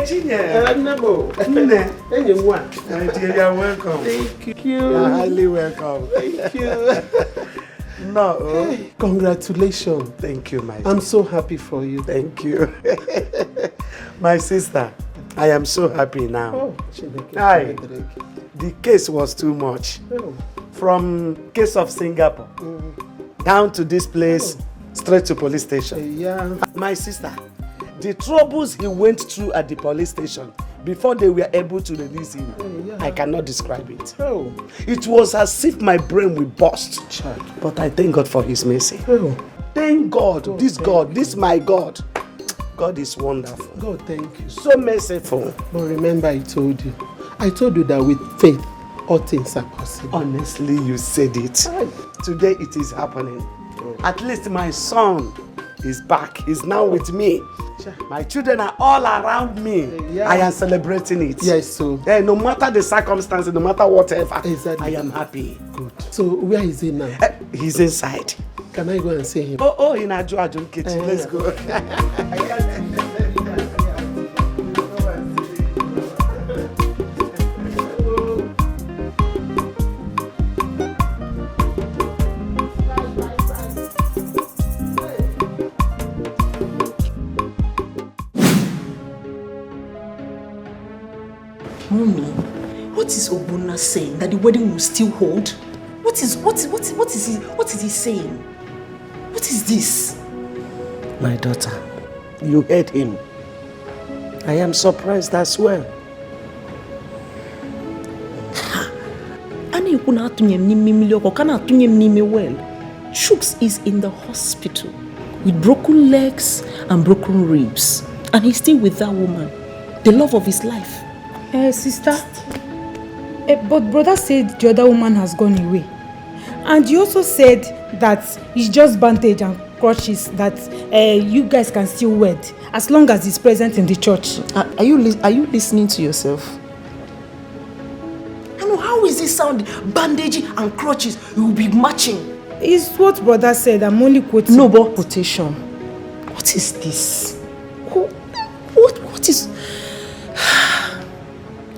Chinenye. Nigeria, welcome. Thank you. You're highly welcome. Thank you. No. Hey, congratulations. Thank you, my dear. I'm so happy for you. Thank you. My sister, I am so happy now. Oh, the case was too much. Oh. From case of Singapore down to this place, straight to police station. Yeah. My sister, the troubles he went through at the police station before they were able to release him, I cannot describe it. Oh. It was as if my brain will burst. Child. But I thank God for his mercy. Oh. Thank God, this my God. God is wonderful. God, thank you. So merciful. But remember, I told you that with faith, all things are possible. Honestly, you said it. Today it is happening. At least my son is back. He's now with me. My children are all around me. Yeah. I am celebrating it. Yes, so. No matter the circumstances, no matter whatever, Exactly. I am happy. Good. So where is he now? He's inside. Can I go and see him? Oh, in a Georgian kitchen. Let's go. Mommy, what is Obuna saying? That the wedding will still hold? What is he saying? What is this? My daughter, you heard him. I am surprised as well. Chuks is in the hospital with broken legs and broken ribs, and he's still with that woman, the love of his life. Sister, but brother said the other woman has gone away. And you also said that it's just bandage and crutches that you guys can still wed as long as he's present in the church. Are you listening to yourself? I know, how is this sound? Bandage and crutches, you will be matching. It's what brother said. I'm only quoting. No, but quotation. What is this? What is...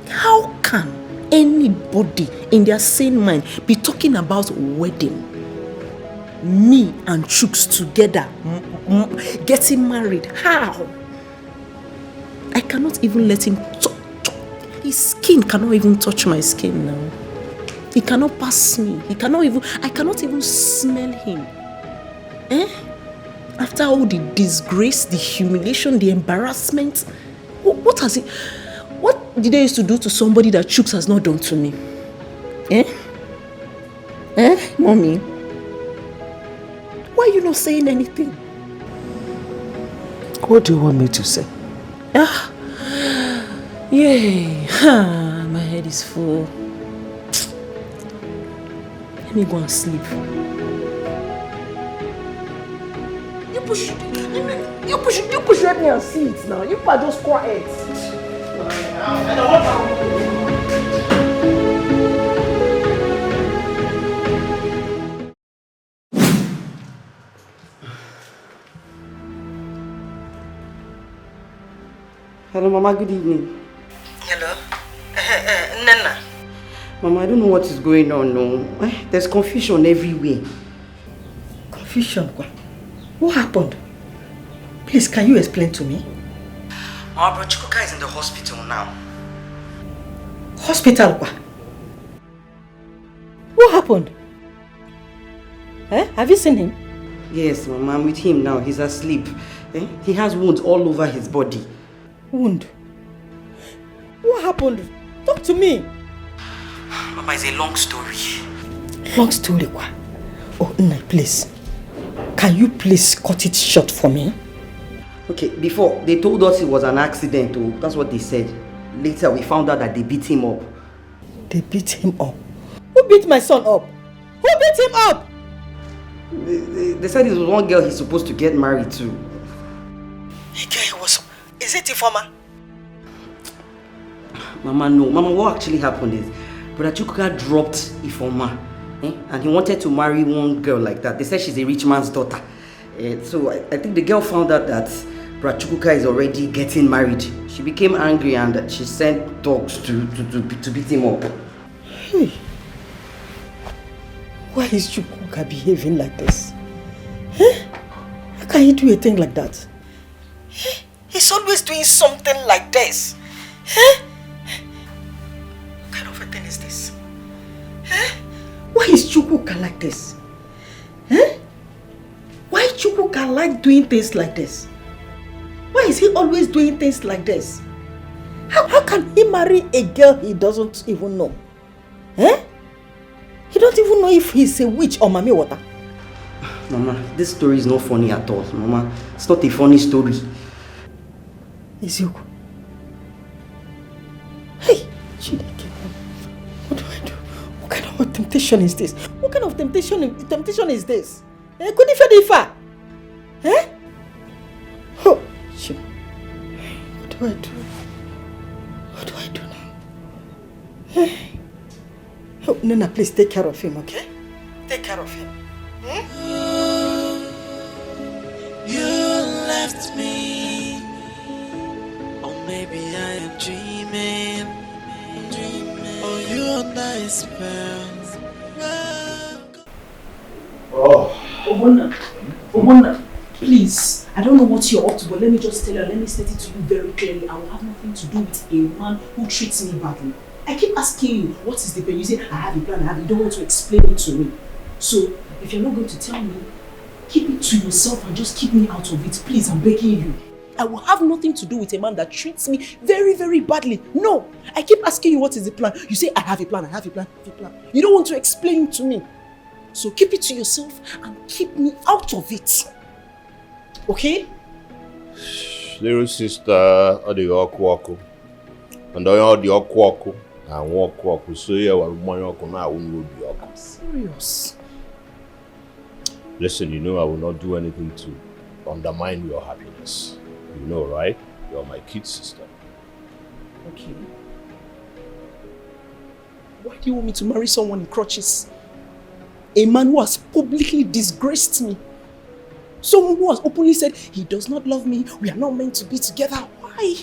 How can anybody in their sane mind be talking about wedding? Me and Chuks together, getting married. How? I cannot even let him touch. His skin cannot even touch my skin now. He cannot pass me. I cannot even smell him. After all the disgrace, the humiliation, the embarrassment, what did they used to do to somebody that Chuks has not done to me? Mommy? Why are you not saying anything? What do you want me to say? Yay. My head is full. Let me go and sleep. You push let me and sit now. You are just quiet. Hello, Mama. Good evening. Hello? Nana. Mama, I don't know what is going on. No, there's confusion everywhere. Confusion? What happened? Please, can you explain to me? Mama, bro, Chukwuka is in the hospital now. Hospital? What happened? Have you seen him? Yes, Mama, I'm with him now. He's asleep. He has wounds all over his body. Wound? What happened? Talk to me. Mama, it's a long story. Long story? What? Oh, no, please. Can you please cut it short for me? Okay, before, they told us it was an accident. Oh, that's what they said. Later, we found out that they beat him up. They beat him up? Who beat my son up? Who beat him up? They said it was one girl he's supposed to get married to. Is it Ifoma? Mama, no. Mama, what actually happened is Brother Chukwuka dropped Ifoma. And he wanted to marry one girl like that. They said she's a rich man's daughter. So I think the girl found out that Prachukuka is already getting married. She became angry and she sent dogs to beat him up. Hey. Why is Chukwuka behaving like this? Huh? How can he do a thing like that? He's always doing something like this. Huh? What kind of a thing is this? Huh? Why is Chukwuka like this? Huh? Why Chukwuka like doing things like this? Why is he always doing things like this? How can he marry a girl he doesn't even know? Huh? He don't even know if he's a witch or Mami Water. Mama, this story is not funny at all. Mama, it's not a funny story. Izuku. Hey, Chinenye, what do I do? What kind of temptation is this? What kind of temptation is this? Eh, Kunifa? Eh? Oh, shit. What do I do? What do I do now? Eh? Oh, Nana, please take care of him, okay? Take care of him. You left me, or maybe I am dreaming. Oh, you under a spell. Obonna, please. I don't know what you're up to, but let me just tell you, let me state it to you very clearly. I will have nothing to do with a man who treats me badly. I keep asking you, what is the plan? You say, I have a plan, you don't want to explain it to me. So, if you're not going to tell me, keep it to yourself and just keep me out of it. Please, I'm begging you. I will have nothing to do with a man that treats me very, very badly. No, I keep asking you what is the plan. You say, I have a plan, I have a plan, I have a plan. You don't want to explain it to me. So keep it to yourself and keep me out of it. Okay? Little sister, the Okwaku. And all the Okwaku. And Okwaku. So yeah, I'm serious. Listen, you know I will not do anything to undermine your happiness. You know, right? You're my kid sister. Okay. Why do you want me to marry someone in crutches? A man who has publicly disgraced me. Someone who has openly said he does not love me, we are not meant to be together. Why?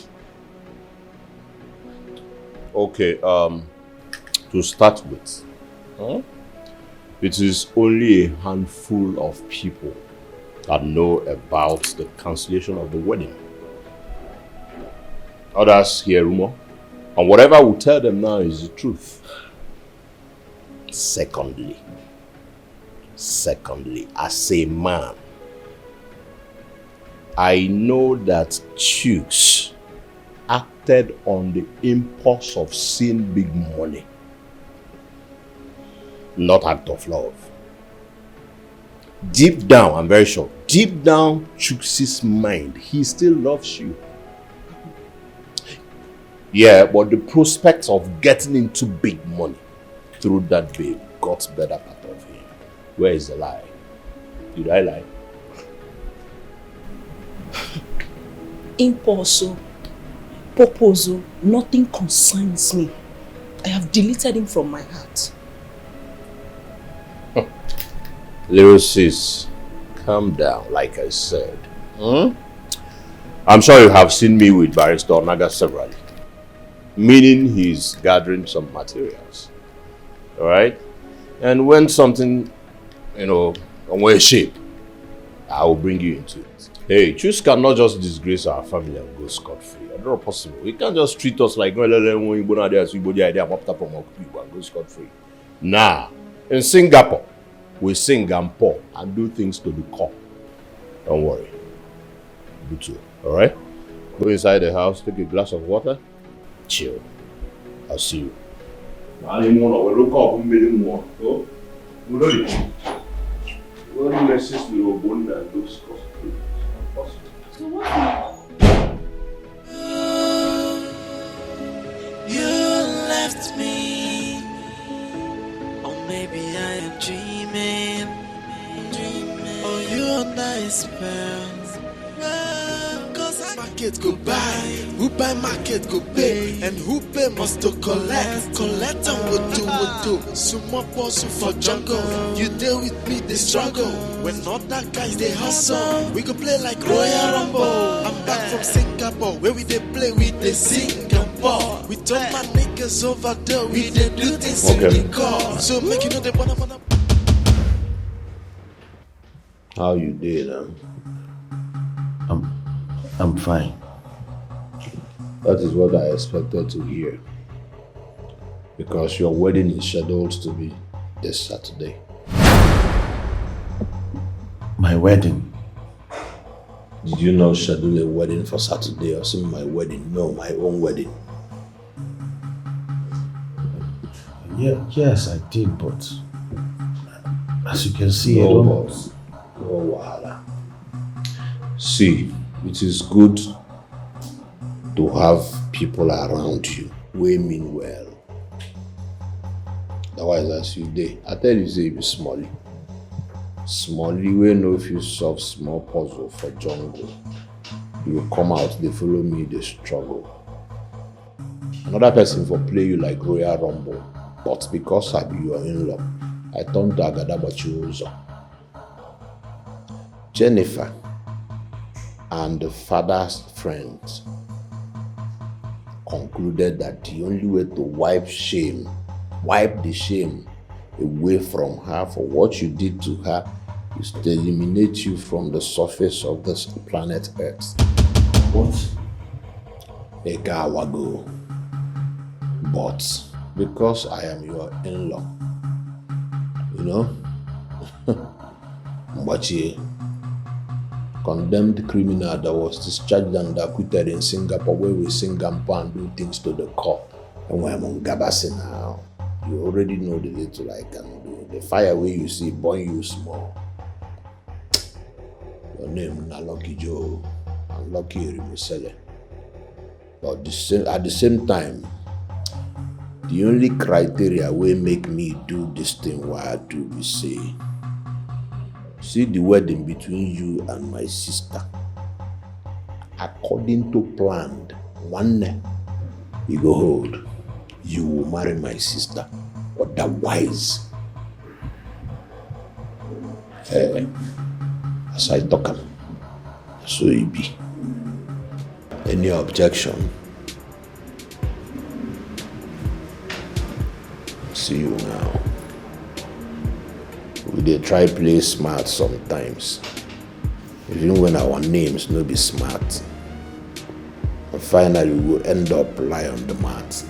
Okay, to start with, it is only a handful of people that know about the cancellation of the wedding. Others hear rumor, and whatever we tell them now is the truth. Secondly, as a man, I know that Chooks acted on the impulse of seeing big money, not act of love. Deep down, I'm very sure, deep down Chooks' mind, he still loves you. Yeah, but the prospect of getting into big money through that babe got better part of him. Where is the lie? Did I lie? Impulse, purpose, nothing concerns me. I have deleted him from my heart. Little sis, calm down, like I said. I'm sure you have seen me with Barrister Naga severally. Meaning he's gathering some materials. Alright? And when something, on way shape, I will bring you into it. Hey, Chus cannot just disgrace our family and go scot-free. It's not possible. He can't just treat us like and go scot-free. Nah, in Singapore, we sing and pour and do things to the core. Don't worry. You too, alright? Go inside the house, take a glass of water, chill. I'll see you. So what now? You left me, or maybe I am dreaming. Oh, you under a spell. 'Cause I market go buy, who buy market go pay, and who pay must to collect. Collect and what do. Sumo pursue for jungle. You deal with me, they struggle. When other guys they hustle, we go play like Royal Rumble. I'm back from Singapore, where we they play with the Singapore. We turn my niggas over there, we they do things in the car. So make you know they wanna. How you did, huh? I'm fine. That is what I expected to hear. Because your wedding is scheduled to be this Saturday. My wedding? Did you not schedule a wedding for Saturday or say my wedding? No, my own wedding. Yes, I did, but as you can see, No wahala. See, it is good to have people around you who mean well. Otherwise, as you dey, I tell you, say you be smally. Smally, we know if you solve small puzzle for jungle, you will come out, they follow me, they struggle. Another person for play you like Royal Rumble, but because I be your in-law, I turn to Agadabachi. Jennifer and the father's friends concluded that the only way to wipe the shame away from her for what you did to her is to eliminate you from the surface of this planet Earth. What? A while ago. But because I am your in-law, you know, Mbachi, condemned criminal that was discharged and acquitted in Singapore, where we Singapore and do things to the core. And when I'm on Gabasi now, you already know the little I can do. The fire where you see burn you small. Your name na Lucky Joe and Lucky Rimusele. But at the same time, the only criteria will make me do this thing what I do is say, see the wedding between you and my sister. According to planned, one day you go hold. You will marry my sister. Otherwise, as I talk, so it be. Any objection? See you now. We dey try play smart sometimes, even when our names no be smart. And finally, we will end up lie on the mat.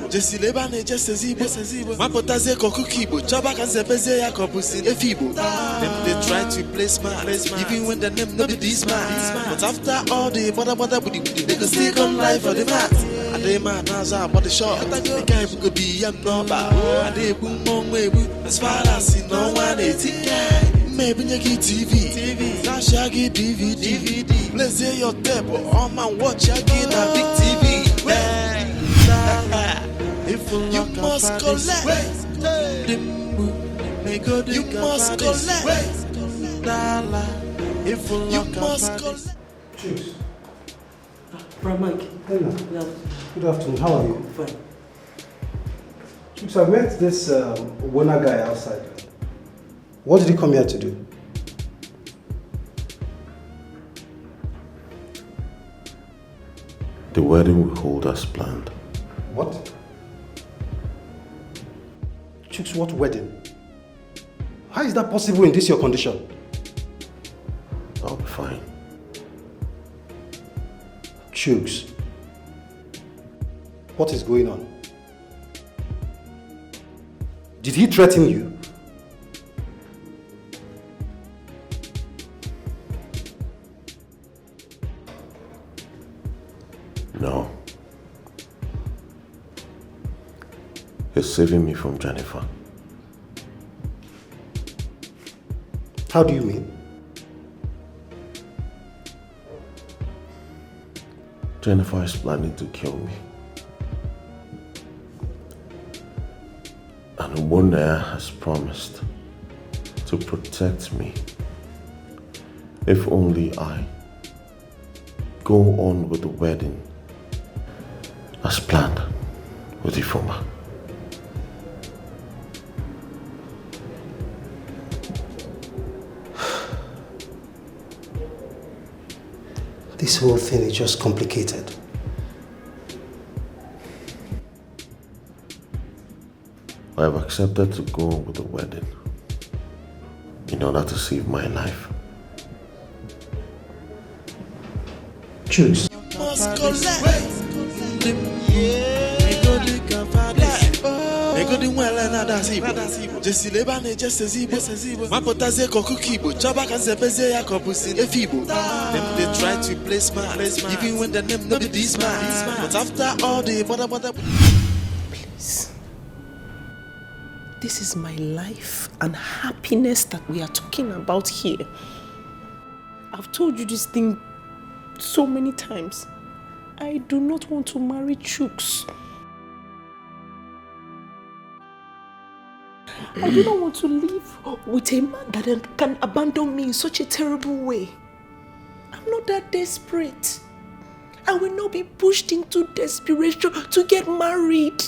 Just lebane just zibo mapotaze kokukibo chaba kanzepeze ya kopusin efibo. Them they try to play smart, even when the name no be this man. But after all the mother booty, they go still come life for the mat. And they man has a body shot. The guy could be young number. And they boom on way as far as you know one is maybe you get TV, shaggy DVD. Let's say your tape or man watch again a big TV. You must collect. You must collect. You must collect. Cheers. Mike. Hello. Yeah. Good afternoon. How are you? Fine. Chicks, I met this Wona guy outside. What did he come here to do? The wedding we hold as planned. What? Chicks, what wedding? How is that possible in this your condition? I'll be fine. Chooks, what is going on? Did he threaten you? No. He's saving me from Jennifer. How do you mean? Jennifer is planning to kill me. Chinenye has promised to protect me if only I go on with the wedding as planned with Ifoma. This whole thing is just complicated. I've accepted to go with the wedding in order to save my life. Choose. They try to play smart, even when the name no be this man. But after all the mother. Please. This is my life and happiness that we are talking about here. I've told you this thing so many times. I do not want to marry Chooks. I do not want to live with a man that can abandon me in such a terrible way. I'm not that desperate. I will not be pushed into desperation to get married.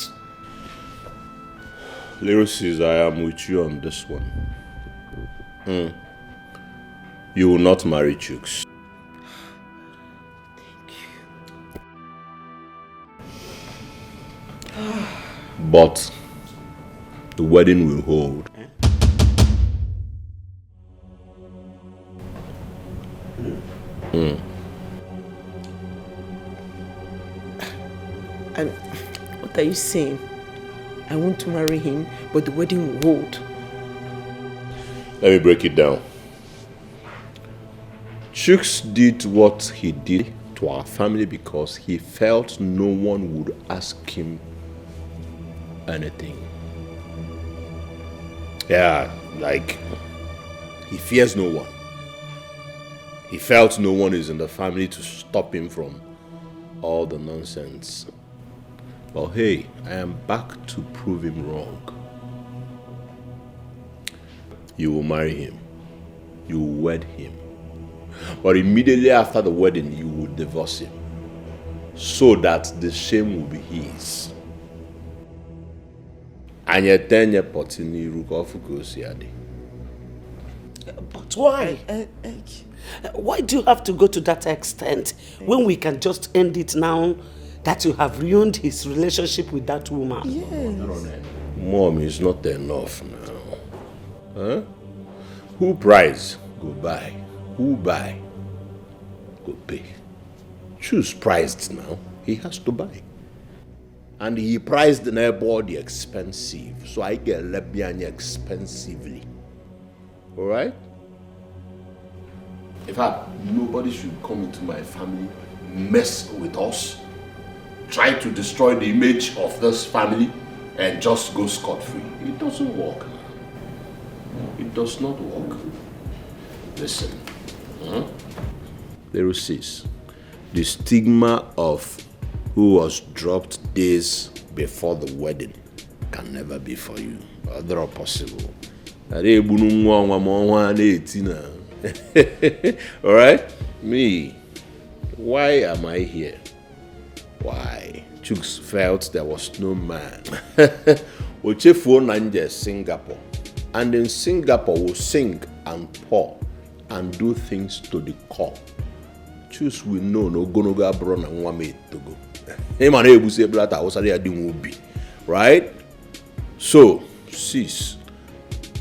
Little sis, I am with you on this one. You will not marry Chooks. But the wedding will hold. And what are you saying? I want to marry him, but the wedding will hold. Let me break it down. Chooks did what he did to our family because he felt no one would ask him anything. Yeah, like he fears no one. He felt no one is in the family to stop him from all the nonsense. Well, hey, I am back to prove him wrong. You will marry him. You will wed him. But immediately after the wedding, you will divorce him. So that the shame will be his. And yet then you put in the But why? Why do you have to go to that extent when we can just end it now that you have ruined his relationship with that woman? Yes. Mom, is not enough now. Huh? Who price? Go buy. Who buy? Go pay. Choose priced now. He has to buy. And he priced the neighbor expensive. So I get Lebiani expensively. Alright? In fact, nobody should come into my family, mess with us, try to destroy the image of this family, and just go scot-free. It doesn't work. It does not work. Listen. Little sis, the stigma of who was dropped days before the wedding can never be for you. Other possible. Alright? Me, why am I here? Why? Chooks felt there was no man. Ochefo Nanja Singapore. And in Singapore will sing and pour and do things to the core. Choose we know no gonoga brona nwame togo. Emane ebuse blata osari adin obi. Right? So, sis,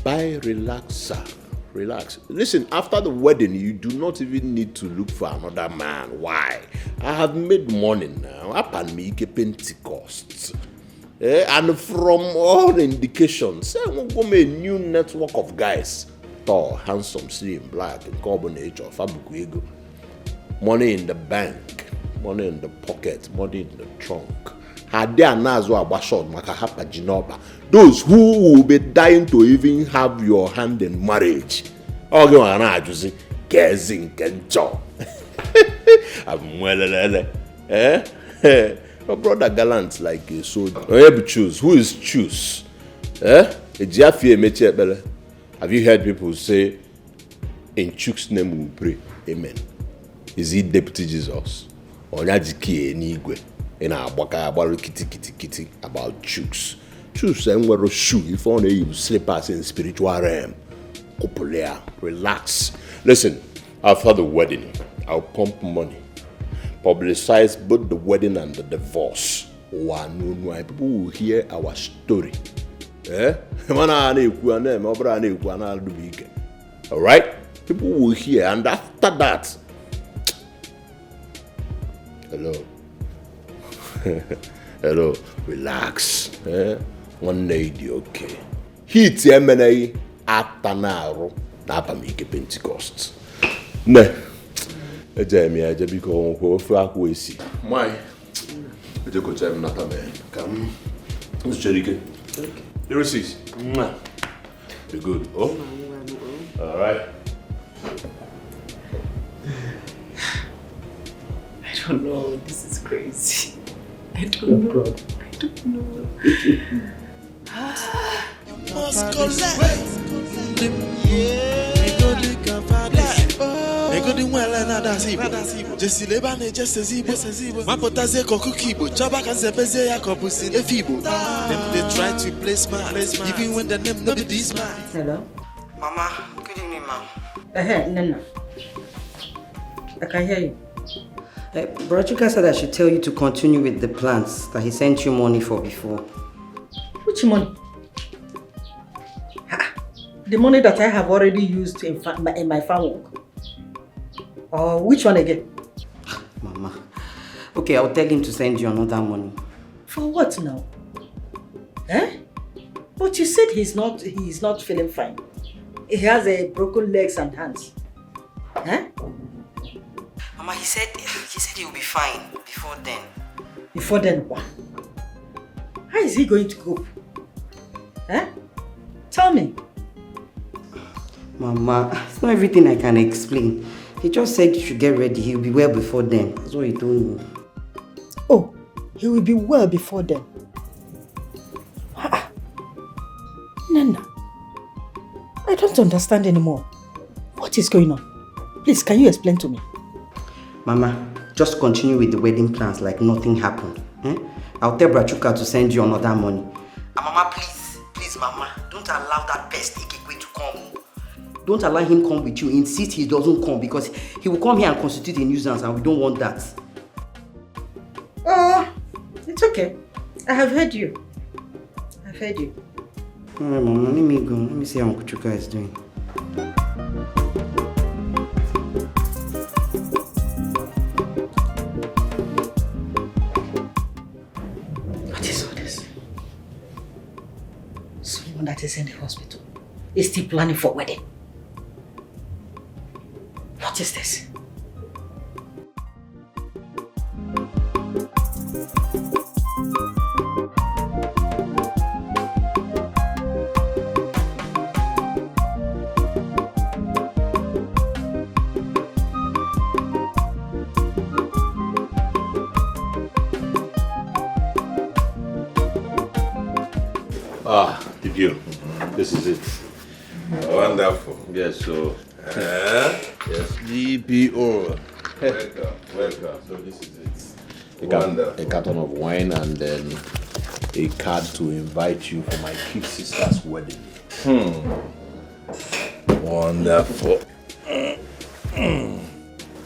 buy relaxer. Relax. Listen, after the wedding, you do not even need to look for another man. Why? I have made money now. Up and me Pentecost. And from all indications, we'll go make a new network of guys. Tall, handsome, slim, black, and combination of fabric. Money in the bank, money in the pocket, money in the trunk. Those who will be dying to even have your hand in marriage. A brother gallant like a soldier. Choose. Who is choose? Have you heard people say, in Chuk's name we pray, amen? Is he Deputy Jesus? Onyajiki enigwe. In our baka kitty about Chuks. Chuks and wear a shoe if only you slippers in spiritual realm. Relax. Listen, after the wedding, I'll pump money. Publicize both the wedding and the divorce. People will hear our story. Alright? People will hear, and after that, hello, relax. One day you'll okay. Heat MNA Atanaro, Napamike Pentecost. Ne, Jamie, I just become who see. My, I just go to another man. Come, who's Jerry? The receipts. You're good. Oh, all right. I don't know. This is crazy. I don't know. You must collect. Just lebane just zibo mapotaze kokukibo chaba kanzepeze ya kopusi efibo. They try to play smart even when the name no be this man. Hello. Mama, good evening, ma'am. No. I can hear you. Brochuka said I should tell you to continue with the plans that he sent you money for before. Which money? The money that I have already used in my farm work. Which one again? Mama. Okay, I'll tell him to send you another money. For what now? But you said he's not feeling fine. He has broken legs and hands. Mama, he said he will be fine before then. Before then what? How is he going to cope? Tell me. Mama, it's not everything I can explain. He just said you should get ready. He'll be well before then. That's what he told me. Oh, he will be well before then. Nana, I don't understand anymore. What is going on? Please, can you explain to me? Mama, just continue with the wedding plans like nothing happened. I'll tell Brachuka to send you another money. Mama, please, Mama, don't allow that pest Ikekwe to come. Don't allow him come with you. Insist he doesn't come because he will come here and constitute a nuisance and we don't want that. It's okay. I have heard you. Alright, Mama, let me go. Let me see how Uncle Chuka is doing. What is all this? Someone that is in the hospital is still planning for wedding. What is this? The view. This is it. Wonderful. Yes, so. Yes. DPO. Welcome. So this is it. Wonderful. A carton of wine and then a card to invite you for my kid sister's wedding. Wonderful.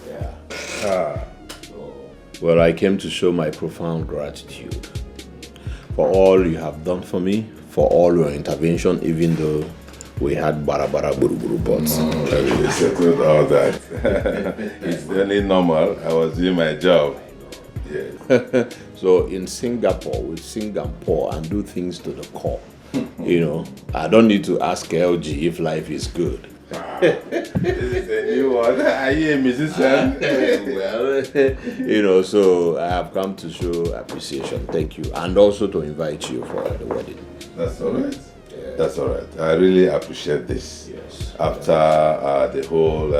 Yeah. Well, I came to show my profound gratitude for all you have done for me, for all your intervention, even though we had bara buru pots. We settled all that. It's only normal. I was doing my job. Yes. So in Singapore, we Singapore and do things to the core. I don't need to ask LG if life is good. This is a new one. Are you a musician? Well, so I have come to show appreciation. Thank you. And also to invite you for the wedding. That's all right. Yeah. That's all right. I really appreciate this. Yes. After the whole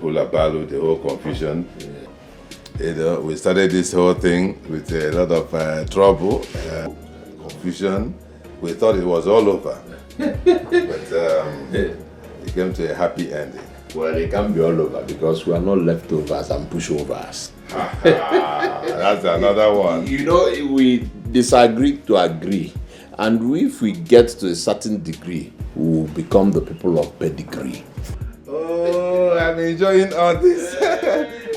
hula balu, the whole confusion, we started this whole thing with a lot of trouble, confusion. We thought it was all over. But it came to a happy ending. Well, it can be all over because we are not leftovers and pushovers. That's another one. You know, we disagree to agree. And if we get to a certain degree, we will become the people of pedigree. Oh, I'm enjoying all this.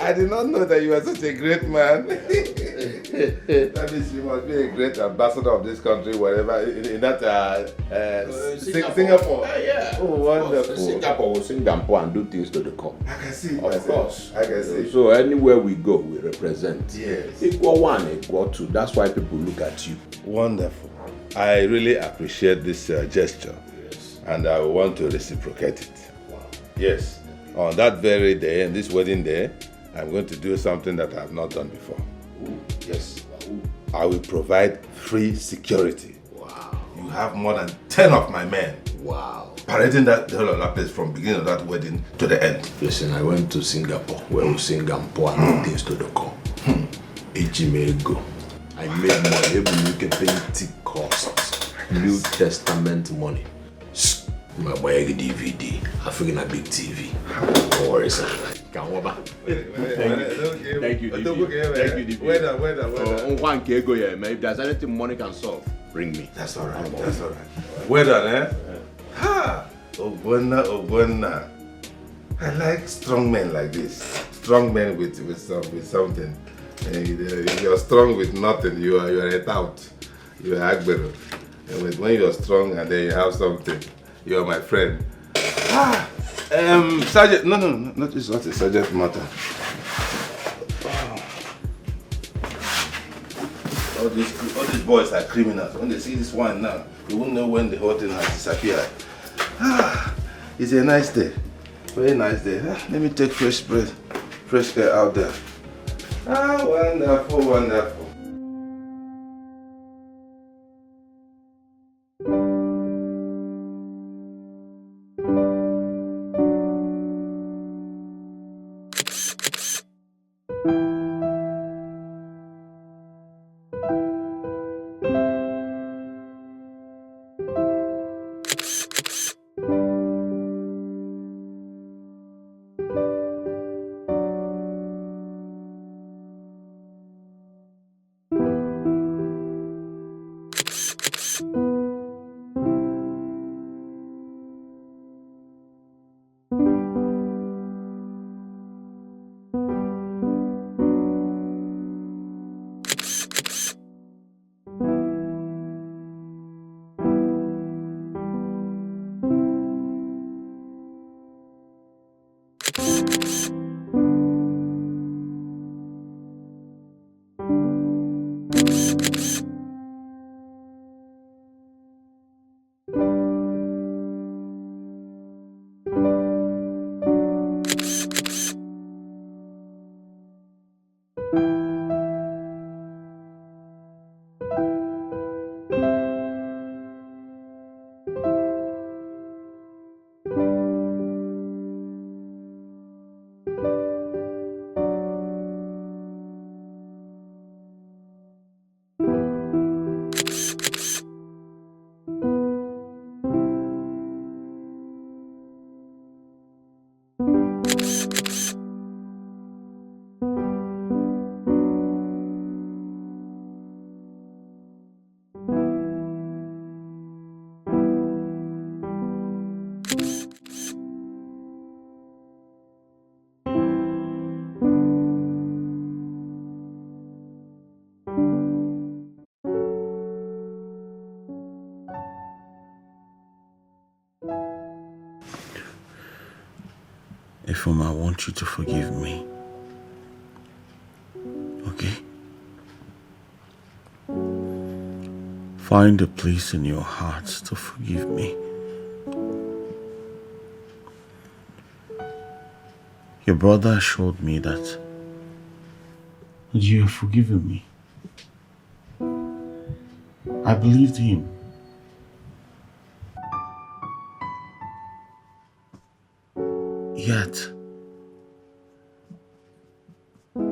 I did not know that you were such a great man. That means you must be a great ambassador of this country, whatever, in that Singapore. Yeah. Oh, wonderful. Singapore will Singapore and do things to the core. I can see. Of course. I can see. So anywhere we go, we represent. Yes. Equal one, equal two. That's why people look at you. Wonderful. I really appreciate this gesture. Yes. And I want to reciprocate it. Wow. Yes. On that very day, this wedding day, I'm going to do something that I have not done before. Ooh. Yes. Ooh. I will provide free security. Wow. You have more than 10 of my men. Wow. Parading the whole of that place from beginning of that wedding to the end. Listen, I went to Singapore where we Singapore and do things to the core. Ejimego. I made money. Every week thing costs. New Testament money. My boy DVD. I figured a big TV. Don't worry, sir. Thank you, DV. If there's anything money can solve, bring me. That's all right. That's all right. Well done, eh? Ha! Obona. I like strong men like this. Strong men with something. If you're strong with nothing, you are a tout. You are Agbero. And when you're strong and then you have something, you are my friend. Sergeant, no, it's not a sergeant matter. All these boys are criminals. When they see this one now, they won't know when the whole thing has disappeared. It's a nice day. Very nice day. Let me take fresh breath, fresh air out there. Wonderful, wonderful. Ifeoma, I want you to forgive me. Okay? Find a place in your heart to forgive me. Your brother assured me that you have forgiven me. I believed him. Yet,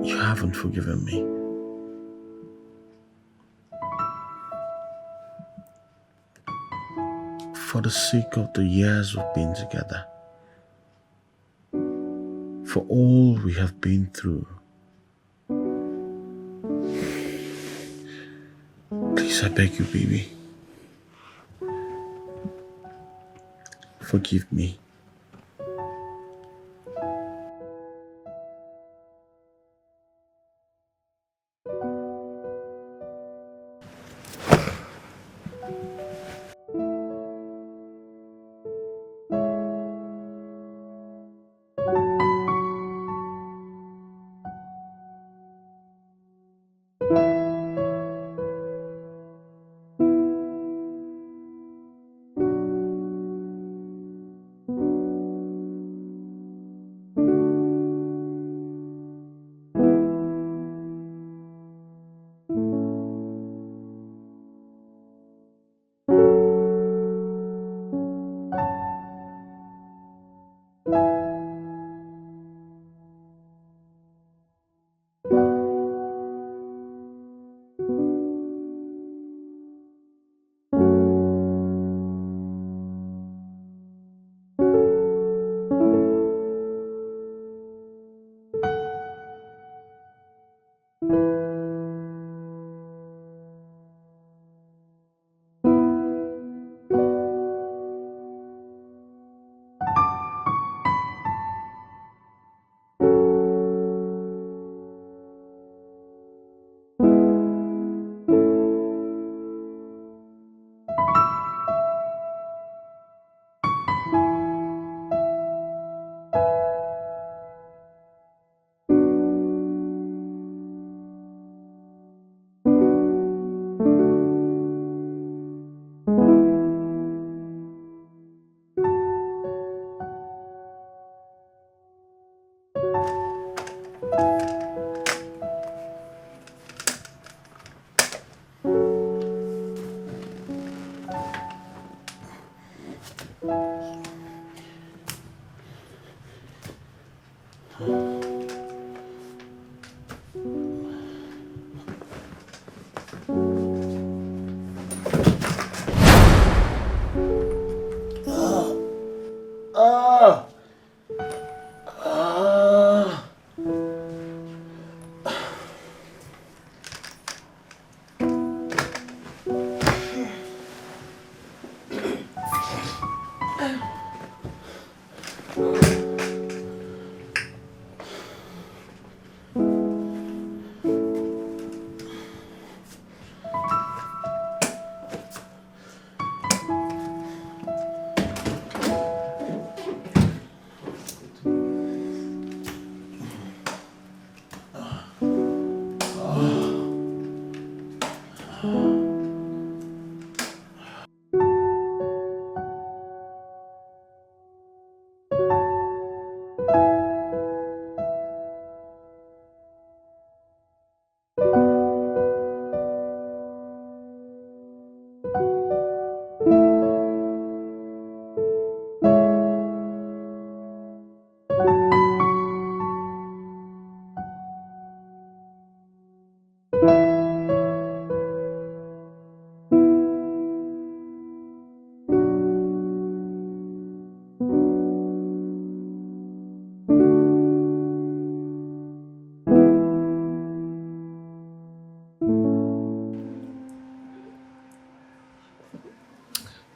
you haven't forgiven me. for the sake of the years we've been together, for all we have been through. Please, I beg you, baby. Forgive me.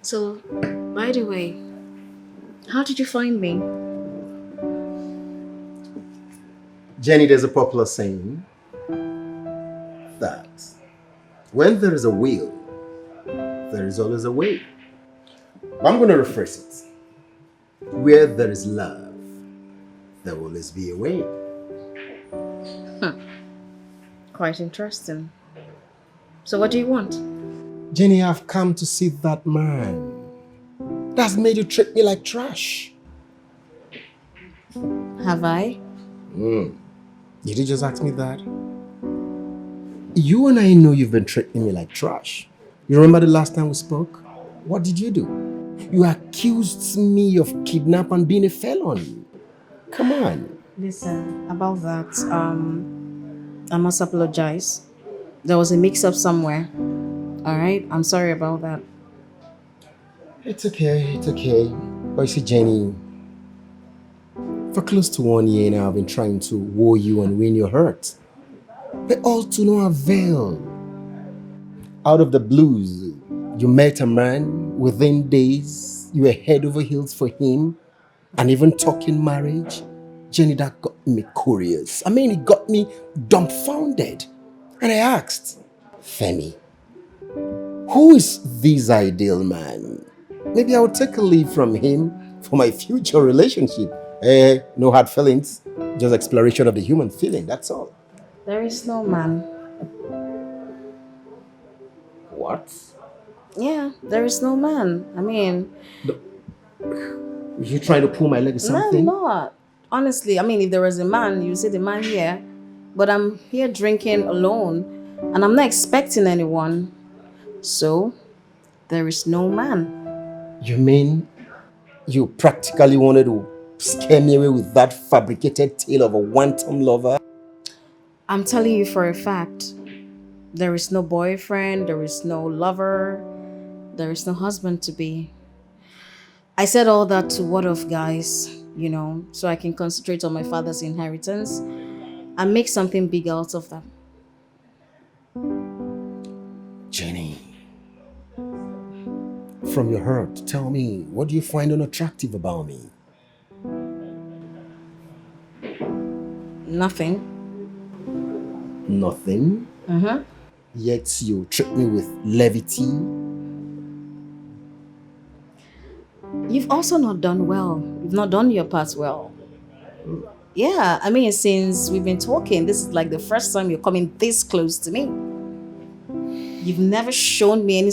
So, by the way, how did you find me? Jenny, there's a popular saying that when there is a will, there is always a way. I'm going to rephrase it. Where there is love, there will always be a way. Quite interesting. So what do you want? Jenny, I've come to see that man that's made you treat me like trash. Have I? Did you just ask me that? You and I know you've been treating me like trash. You remember the last time we spoke? What did you do? You accused me of kidnapping and being a felon. Come on. Listen, about that, I must apologize. There was a mix-up somewhere. Alright? I'm sorry about that. It's okay. But you see, Jenny, for close to 1 year now, I've been trying to woo you and win your heart. But all to no avail. Out of the blues, you met a man, within days, you were head over heels for him, and even talking marriage. Jenny, that got me curious. I mean, it got me dumbfounded. And I asked, Femi, who is this ideal man? Maybe I'll take a leave from him for my future relationship. No hard feelings, just exploration of the human feeling, that's all. There is no man. What? Yeah, there is no man. I mean... You trying to pull my leg or something? No, I'm not. Honestly, I mean, if there was a man, you see the man here. But I'm here drinking alone. And I'm not expecting anyone. So, there is no man. You mean you practically wanted to scare me away with that fabricated tale of a one-time lover? I'm telling you for a fact. There is no boyfriend, there is no lover, there is no husband to be. I said all that to ward off guys, you know, so I can concentrate on my father's inheritance and make something big out of them. Jenny, from your heart, tell me, what do you find unattractive about me? Nothing. Nothing? Mm-hmm. Yet you treat me with levity. You've also not done well. You've not done your part well. Yeah, I mean, since we've been talking, this is like the first time you're coming this close to me. You've never shown me any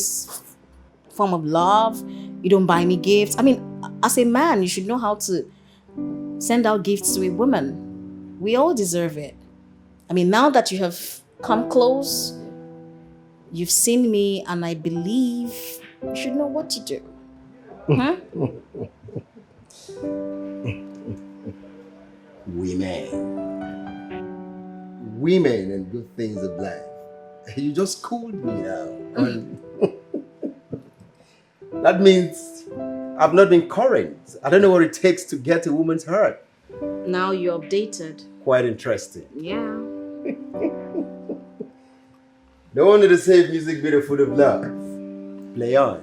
form of love. You don't buy me gifts. I mean, as a man, you should know how to send out gifts to a woman. We all deserve it. I mean, now that you have come close, you've seen me, and I believe you should know what to do. Huh? Women and good things of life. You just cooled me now. That means I've not been current. I don't know what it takes to get a woman's heart. Now you're updated. Quite interesting. Yeah. No wonder they say music be the food of love. Play on.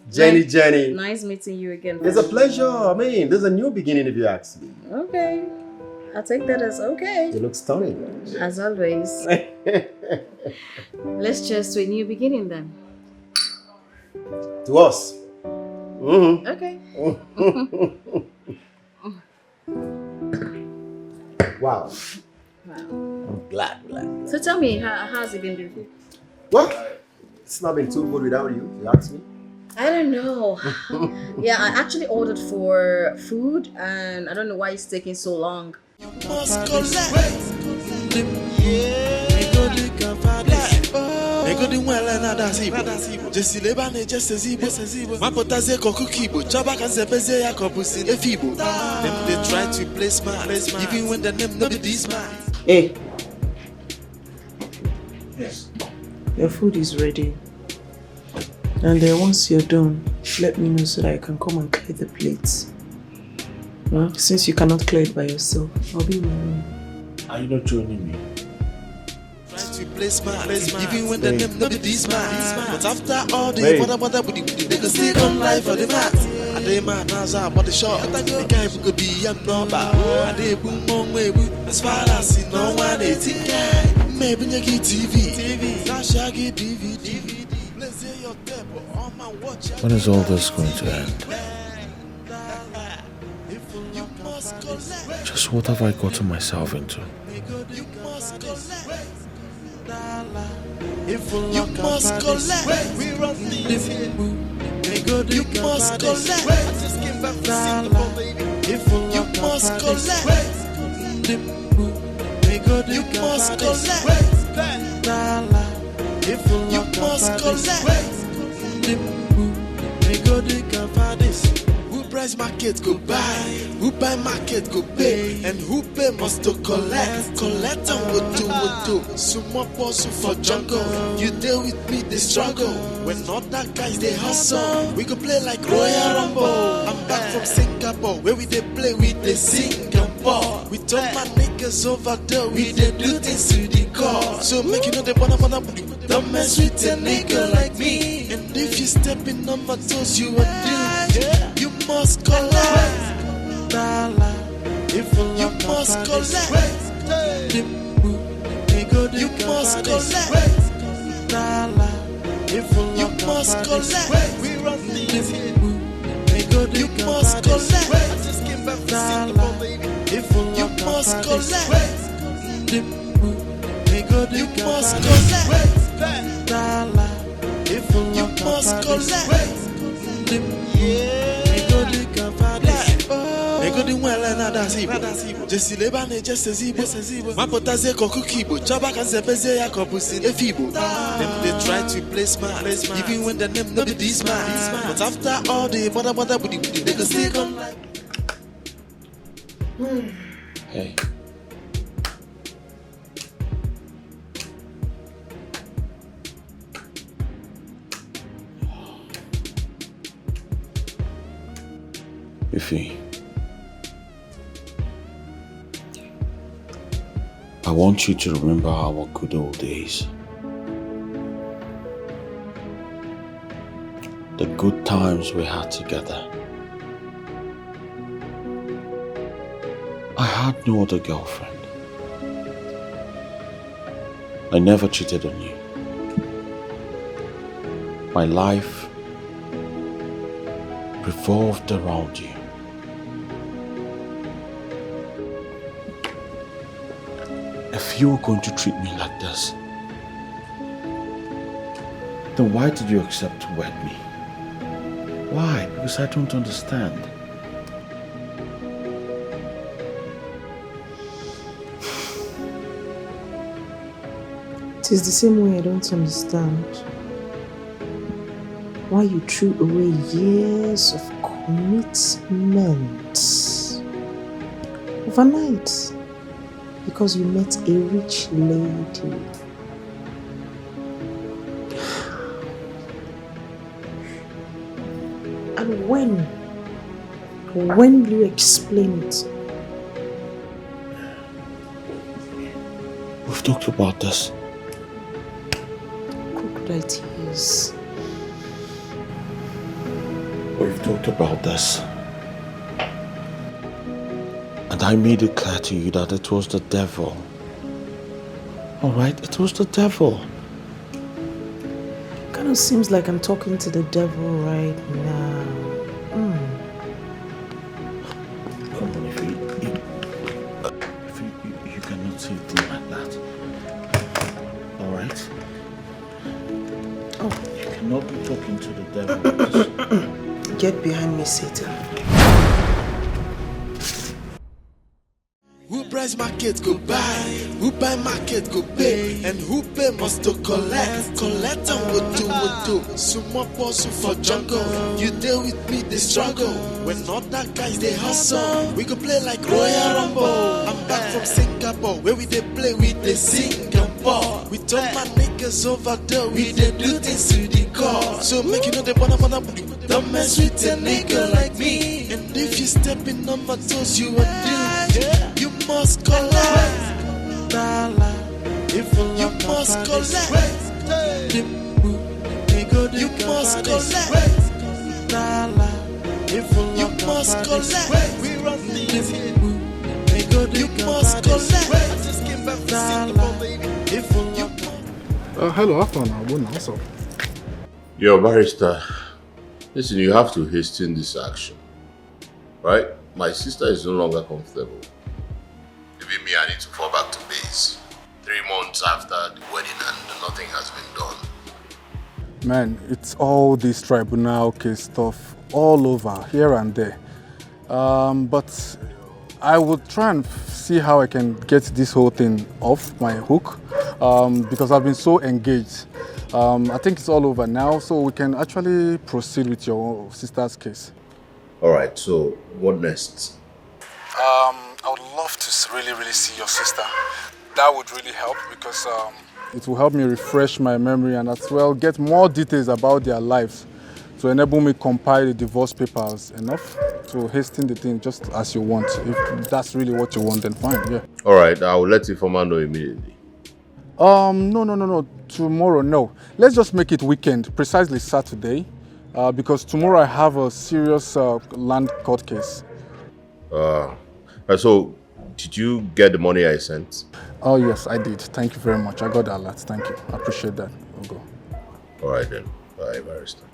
Jenny. Nice meeting you again. It's a pleasure. I mean, there's a new beginning if you ask me. Okay. I'll take that as okay. You look stunning. As always. Let's cheers to a new beginning then. To us. Mm-hmm. Okay. Wow. I'm glad. So tell me, how's it been doing? Well, it's not been too good without you, if you ask me. I don't know. Yeah, I actually ordered for food and I don't know why it's taking so long. Hey. Yes. Your food is ready. And then once you're done, let me know so that I can come and clear the plates. Since you cannot clear it by yourself, I'll be in my room. Are you not joining me? Even when the name not be this man. But after all the mother they can still on life for the mat. And they man now about the shop. The guy could be a number. And they boom on way as far as you know one 18 guy. Maybe you get TV. Now shaggy DVD. When is all this going to end? Just what have I gotten myself into? You must collect. We run things here. You must collect. I just came back from Singapore, baby. You must collect. You must collect. You must collect. Who price market go buy? Who buy market go pay, and who pay must to collect. Collect and what do. Sumo boss for jungle. You deal with me, they struggle. When other guys they hustle, we go play like Royal Rumble. I'm back from Singapore, where we they play with the Singapore. We told my niggas over there, we they do things to the core. So make you know they wanna don't mess with a nigga like me. And if you stepping on my toes, you are doomed. You must collect. If you must collect. You must collect. If you must collect. We run these. You must collect. I just came back from Singapore, baby. If you must collect. You must collect. If you must collect. Ego di mwele na dazibo Jesi leba ne jese zibo Mapotaze koku kibo Chaba kanse peze ya kopusi efibo Them they try to play smart Even when the name no be this man But after all the bother budi They go still come like Hey. Ify, I want you to remember our good old days. The good times we had together. I had no other girlfriend. I never cheated on you. My life revolved around you. If you were going to treat me like this, then why did you accept to wed me? Why? Because I don't understand. It is the same way I don't understand why you threw away years of commitment overnight because you met a rich lady. And when will you explain it? We've talked about this. Crocodile tears. We've talked about this. And I made it clear to you that it was the devil. Alright, it was the devil. Kind of seems like I'm talking to the devil right now. Come on, if you cannot say things like that. Alright? Oh, you cannot be talking to the devil. Get behind me, Satan. Who price market go buy, who buy market go pay, and who pay must to collect. Collect and what do. Sumo boss for jungle. You deal with me, they struggle. When other guys they hustle, we go play like Royal Rumble. I'm back from Singapore, where we they play with the Singapore. We told my niggas over there, we they do things to the core. So make you know they wanna don't mess with a nigga like me. And if you stepping on my toes, you are doomed. You must collect. If you must collect. You must collect. If you must collect. We run these. You must collect. I just came back from Singapore, baby. If you hello, Afan. What's up? Yo, barrister. Listen, you have to hasten this action. Right? My sister is no longer comfortable. Even me, I need to fall back to base. 3 months after the wedding and nothing has been done. Man, it's all this tribunal case stuff all over, here and there. But I would try and see how I can get this whole thing off my hook because I've been so engaged. I think it's all over now, so we can actually proceed with your sister's case. Alright, so what next? I would love to really see your sister. That would really help because it will help me refresh my memory and as well get more details about their lives to enable me compile the divorce papers enough to hasten the thing just as you want. If that's really what you want, then fine, yeah. All right, I will let Ifeoma know immediately. No. Tomorrow, no. Let's just make it weekend, precisely Saturday, because tomorrow I have a serious land court case. So, did you get the money I sent? Oh, yes, I did. Thank you very much. I got that lot. Thank you. I appreciate that. I'll go. All right then. Bye, Barrister.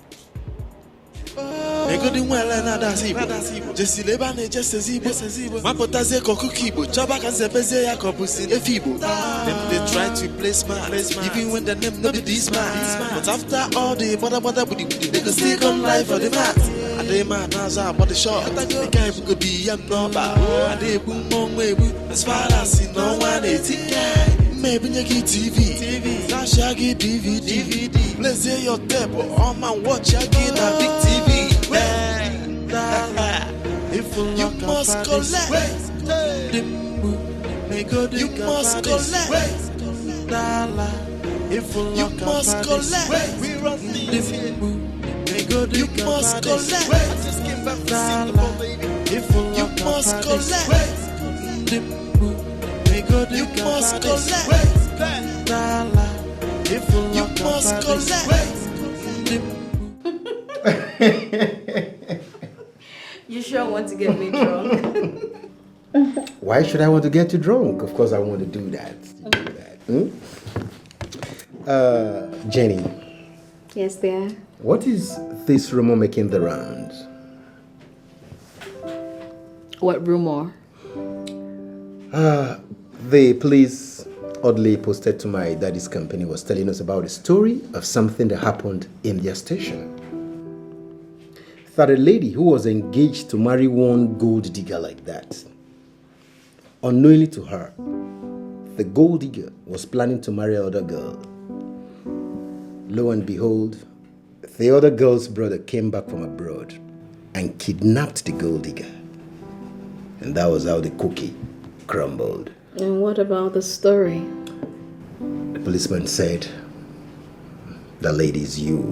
Egodi nwele na dasi Igbo Jesi leba na ejese Igbo Mapotaze kokuki Igbo Chaba ka nzepeze ya kobusi efi Igbo Them they try to play smart Even when the name no be this smart But after all the bother budi They go still come live for the mat Ade man naza body short The guy who could be young number Ade boom mong webu As far as you know one 18 guy Maybe you get TV Sasha get DVD Let's say your table on my watch I get a big TV you must collect you must collect you must collect we run things here you must collect I just came back from Singapore baby you must collect you must collect you must collect You sure want to get me drunk? Why should I want to get you drunk? Of course I want to do that. Jenny. Yes, dear. What is this rumor making the rounds? What rumor? The police oddly posted to my daddy's company was telling us about a story of something that happened in their station. That a lady who was engaged to marry one gold digger like that, unknowingly to her, the gold digger was planning to marry another girl. Lo and behold, the other girl's brother came back from abroad and kidnapped the gold digger. And that was how the cookie crumbled. And what about the story? The policeman said, the lady's you.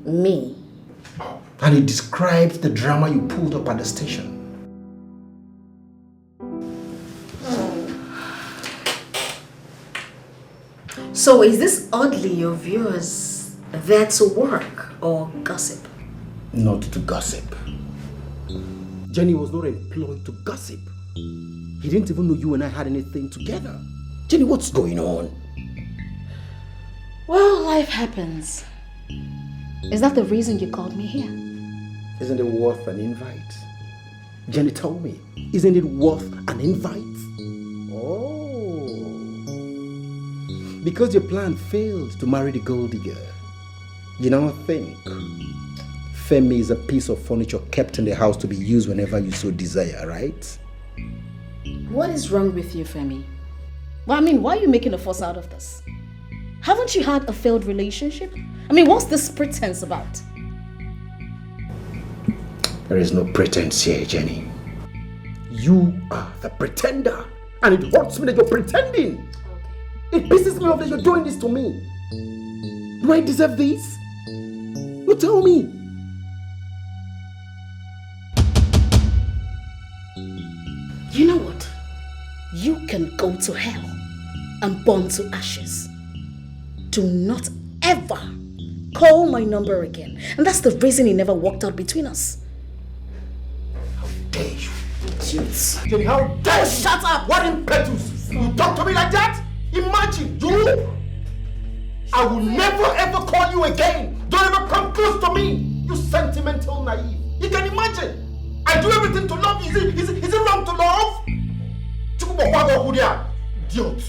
Me? And he described the drama you pulled up at the station. So is this oddly of yours there to work or gossip? Not to gossip. Jenny was not employed to gossip. He didn't even know you and I had anything together. Jenny, what's going on? Well, life happens. Is that the reason you called me here? Isn't it worth an invite? Jenny told me. Isn't it worth an invite? Oh. Because your plan failed to marry the gold digger. You now think Femi is a piece of furniture kept in the house to be used whenever you so desire, right? What is wrong with you, Femi? Well, I mean, why are you making a fuss out of this? Haven't you had a failed relationship? I mean, what's this pretense about? There is no pretense here, Jenny. You are the pretender. And it hurts me that you're pretending. It pisses me off that you're doing this to me. Do I deserve this? You tell me. You know what? You can go to hell and burn to ashes. Do not ever call my number again. And that's the reason it never worked out between us. How dare you? Idiots. Jenny, how dare you? Shut up! What impetus? You talk to me like that? Imagine, you! I will never ever call you again. Don't ever come close to me. You sentimental naive. You can imagine. I do everything to love you. Is it wrong to love? Idiot.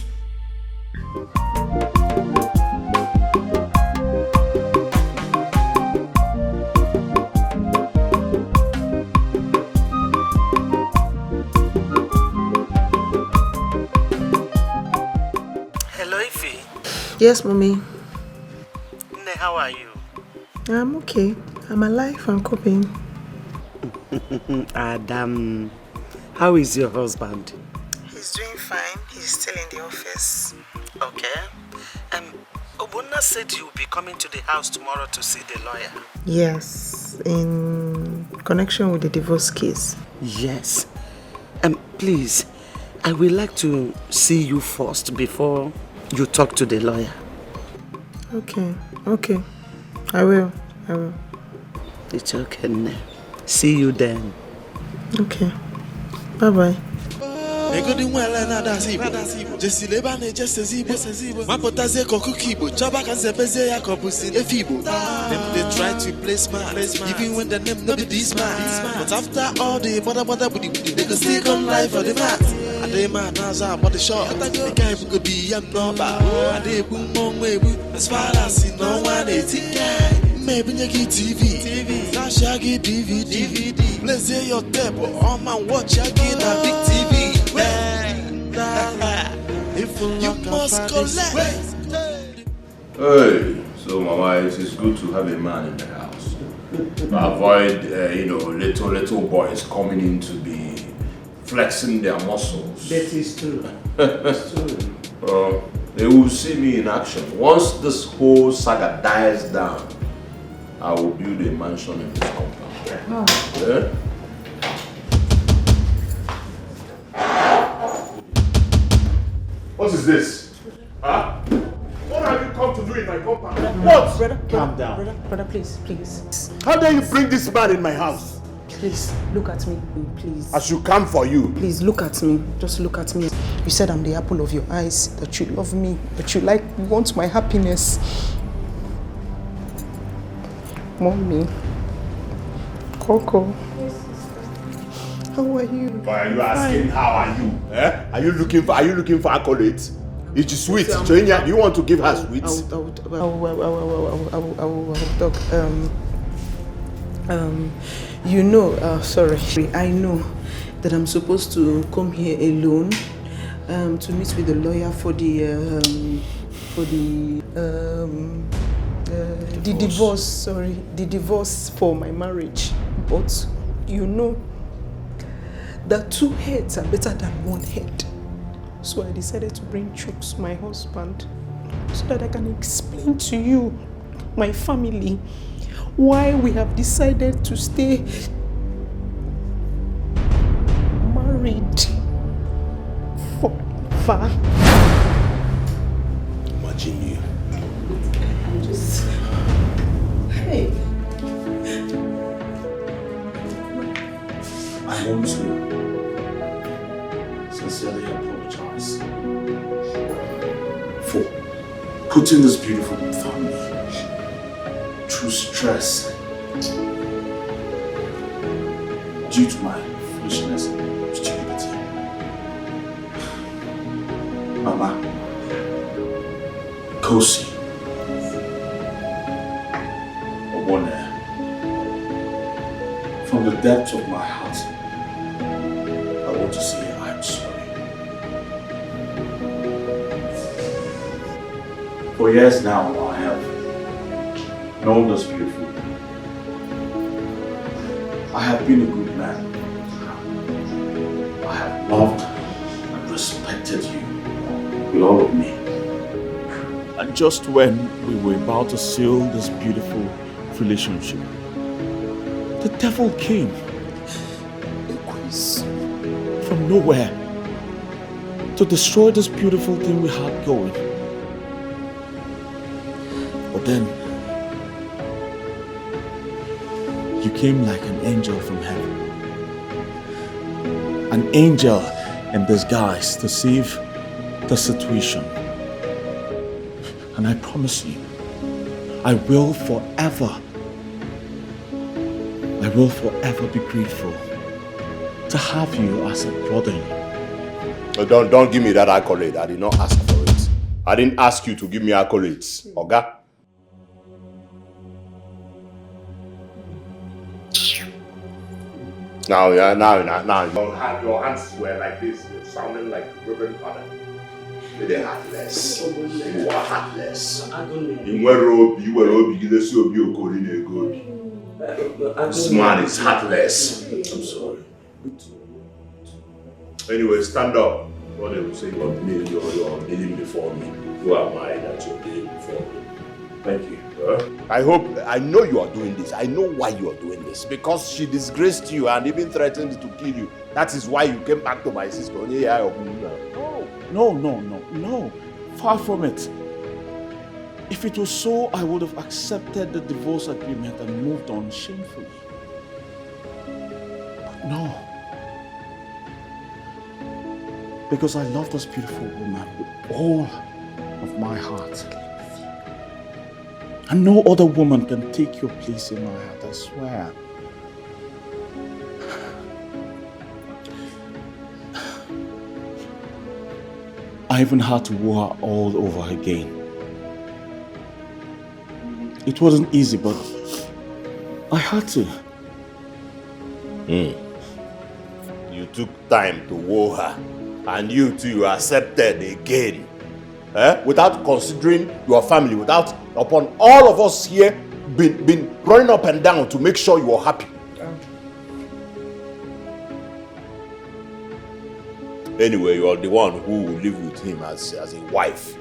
Hello, Ify. Yes, Mommy. How are you? I'm okay. I'm alive and coping. Adam, how is your husband? He's doing fine. He's still in the office. Okay. Obunna said you'll be coming to the house tomorrow to see the lawyer. Yes, in connection with the divorce case. Yes. Please, I would like to see you first before you talk to the lawyer. Okay. I will. It's okay, Nne. See you then. Okay. Bye-bye. Egodi nwele na dasi Igbo Jesi leba na ejese Igbo Mapotaze kokuki Igbo Chaba ka nzebeze ya kobusi efi Igbo Them they try to play smart Even when the name no be this man But after all the bother budi They can still come life for the mat Ade man naza body shot The guy who could be young number Ade bu mongwe As far as he no one is Maybe you get TV Now shaggy DVD Let's say your table On my watch again a big TV You must collect. Hey, so Mama, it is good to have a man in the house. Avoid, little boys coming in to be flexing their muscles. That is true. That's true. They will see me in action. Once this whole saga dies down, I will build a mansion in this compound. Oh. Yeah? What is this? Huh? What have you come to do in my compound? What? Brother, calm down. Brother, please. How dare you bring this man in my house? Please, look at me, please. I should come for you. Please, look at me. Just look at me. You said I'm the apple of your eyes, that you love me, that you want my happiness. Mommy. Coco. How are you? Why are you asking how are you? Eh? Are you looking for accolades? It is sweet. Chinenye, do you want to give her sweets? I will talk. Sorry. I know that I'm supposed to come here alone to meet with the lawyer for the divorce. Sorry, the divorce for my marriage. But you know that 2 heads are better than 1 head. So I decided to bring Chooks, my husband, so that I can explain to you, my family, why we have decided to stay married forever. Imagine you. I'm just... Hey. I want to sincerely apologize for putting this beautiful family through stress due to my foolishness and stupidity. Mama, Kosi, Obone, from the depth of my heart, I want to say I'm sorry. For years now, I have known this beautiful. I have been a good man. I have loved and respected you with all of me. And just when we were about to seal this beautiful relationship, the devil came. From nowhere to destroy this beautiful thing we had going. But then you came like an angel from heaven. An angel in disguise to save the situation. And I promise you, I will forever be grateful to have you as a brother. Don't give me that accolade. I did not ask for it. I didn't ask you to give me accolades, Oga. Now. Your hands were like this. You're sounding like Reverend Father. They're heartless. You are heartless. You were Obi. You were Obi. You were Obi. This man is heartless. I'm sorry. Anyway, stand up. What they will say, you're kneeling before me. Who am I that you're kneeling before me? Thank you. I know you are doing this. I know why you are doing this. Because she disgraced you and even threatened to kill you. That is why you came back to my sister. No. Far from it. If it was so, I would have accepted the divorce agreement and moved on shamefully. But no. Because I love this beautiful woman with all of my heart. And no other woman can take your place in my heart, I swear. I even had to woo her all over again. It wasn't easy, but I had to. You took time to woo her, and you too accepted again. Without considering your family, without upon all of us here been running up and down to make sure you are happy. Anyway, you are the one who will live with him as a wife.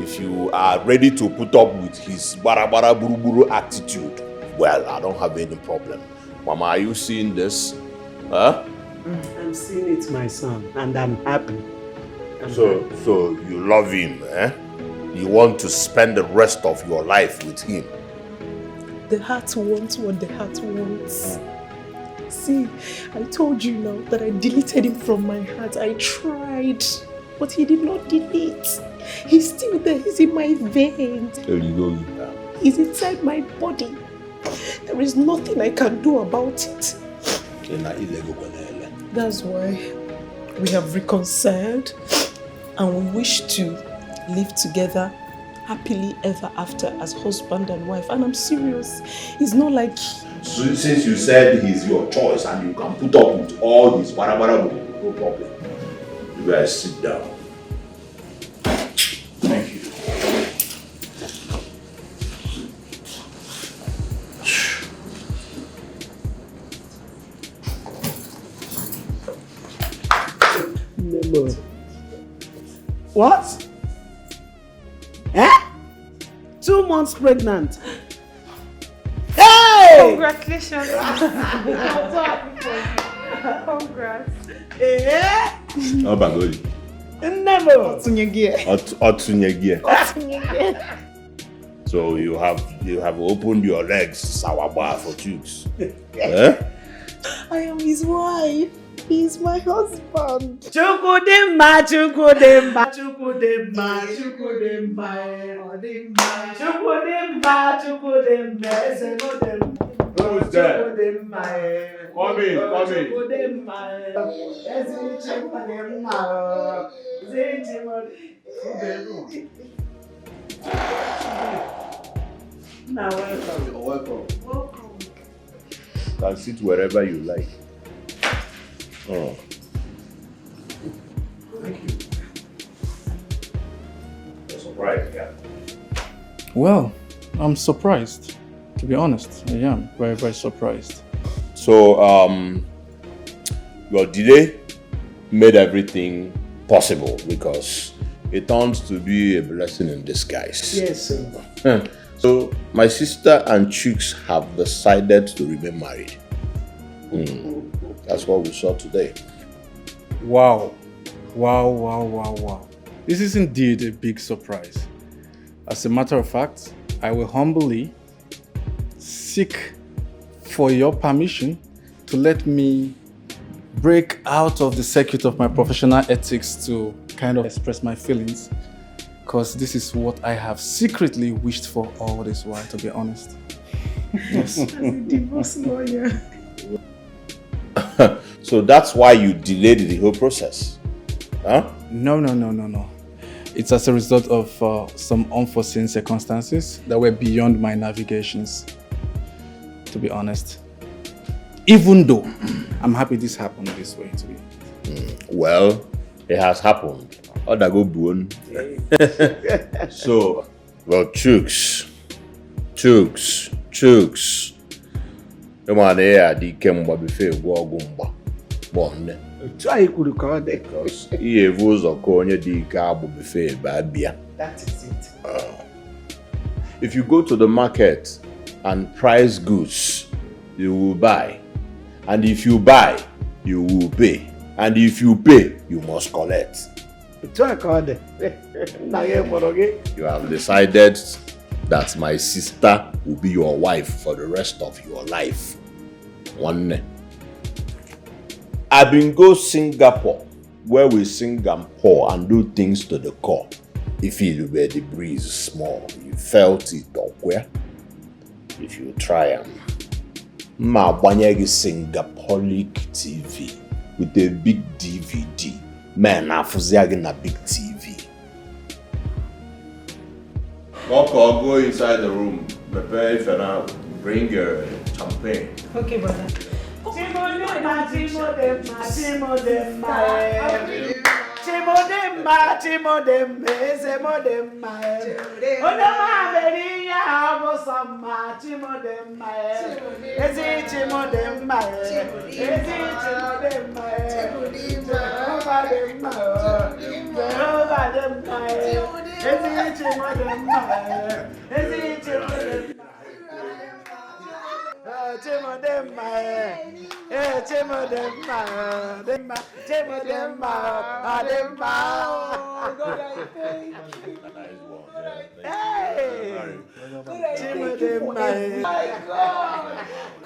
If you are ready to put up with his barabara buruburu attitude, well, I don't have any problem. Mama, are you seeing this? Huh? I'm seeing it, my son, and I'm happy. So you love him, eh? You want to spend the rest of your life with him. The heart wants what the heart wants. See, I told you now that I deleted him from my heart. I tried, but he did not delete. He's still there. He's in my veins. He's inside my body. There is nothing I can do about it. That's why we have reconciled and we wish to live together happily ever after as husband and wife. And I'm serious. It's not like... So since you said he's your choice and you can put up with all this barabara, no problem. You guys sit down. Thank you. What? Eh? 2 months pregnant. Hey! Congratulations. Congrats. Eh? How about you? Never. Otunyegie. So you have opened your legs, sawaba, for chicks. Eh? I am his wife. He's my husband. Chukudimba. Who's there? Come in. Now welcome. You're welcome. You can sit wherever you like. Oh. Thank you. You're surprised, yeah? Well, I'm surprised. To be honest, I am very, very surprised. So, your delay made everything possible because it turns to be a blessing in disguise. Yes, sir. So, my sister and Chooks have decided to remain married. That's what we saw today. Wow. This is indeed a big surprise. As a matter of fact, I will humbly seek for your permission to let me break out of the circuit of my professional ethics to kind of express my feelings, because this is what I have secretly wished for all this while, to be honest. Yes. As a divorce lawyer. So that's why you delayed the whole process, huh? No. It's as a result of some unforeseen circumstances that were beyond my navigations, to be honest. Even though I'm happy this happened this way to me. Well, it has happened. So, well, Chooks. The man here did come before go Bonne. Try could call the Because he was a corner di cabo buffet babia. That is it. If you go to the market and price goods, you will buy. And if you buy, you will pay. And if you pay, you must collect. Try call the You have decided that my sister will be your wife for the rest of your life. One. I've been go Singapore, where we sing and pour and do things to the core. If you were the breeze small, you felt it or where? If you try ma banyagi Singaporean TV with a big DVD. Man, afuziagi na big TV. Go inside the room. Prepare if and now bring your champagne. Okay, brother.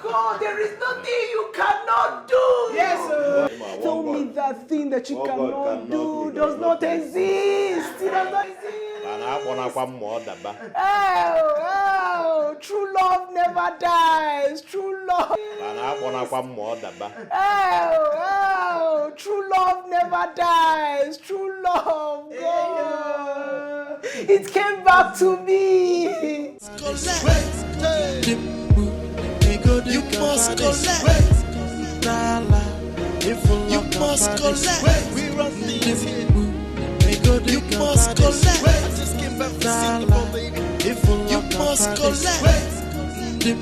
God, there is nothing you cannot do. Yes, sir. Tell me that thing that you cannot do does not exist. It does not exist. Oh, true love never dies. True love. Oh, true love never dies. True love, God. It came back to me. You must collect. You must collect. We run things here. You must collect. I just came back from Singapore, baby. You must collect. You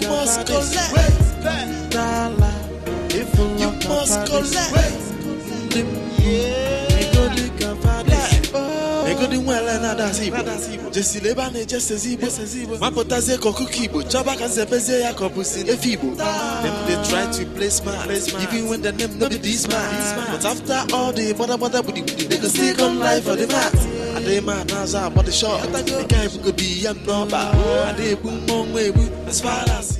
must collect. You must collect. Just lebane just zibo mapotaze kokukibo chaba kanzepeze ya kopusi efibo they try to play smart even when the name no be this man but after all the bother they go still come life for the mat and they man naza but the short the guy could be am number and they boom as far as